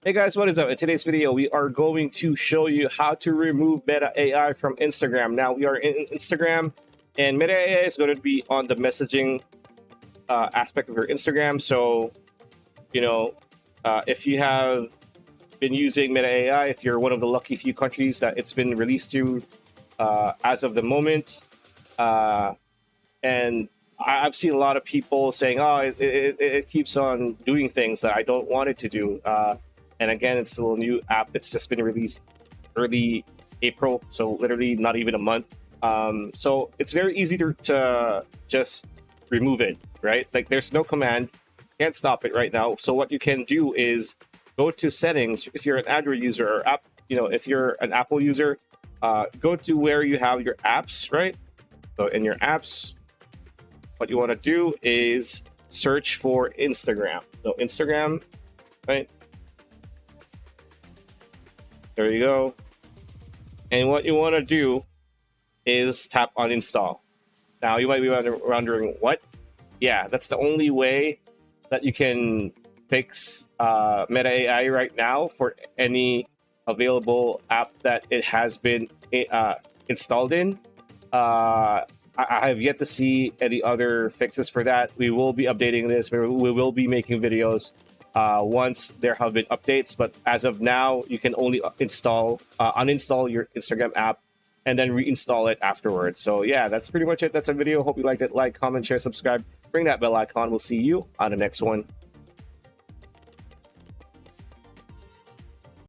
Hey guys, what is up? In today's video, we are going to show you how to remove Meta AI from Instagram. Now, we are in Instagram, and Meta AI is going to be on the messaging aspect of your Instagram. So, if you have been using Meta AI, if you're one of the lucky few countries that it's been released to as of the moment, and I've seen a lot of people saying, "Oh, it keeps on doing things that I don't want it to do." And again, it's still a new app. It's just been released early April, so literally not even a month. So it's very easy to just remove it, right? Like there's no command, can't stop it right now. So what you can do is go to settings. If you're an Android user or app, if you're an Apple user, go to where you have your apps, right? So in your apps, what you want to do is search for Instagram. So Instagram, right? There you go. And what you want to do is tap on install. Now you might be wondering what? Yeah, that's the only way that you can fix Meta AI right now for any available app that it has been installed in. I have yet to see any other fixes for that. We will be updating this. We will be making videos once there have been updates, but as of now, you can only uninstall your Instagram app and then reinstall it afterwards. So yeah, that's pretty much it. That's a video. Hope you liked it. Like, comment, share, subscribe. Bring that bell icon. We'll see you on the next one.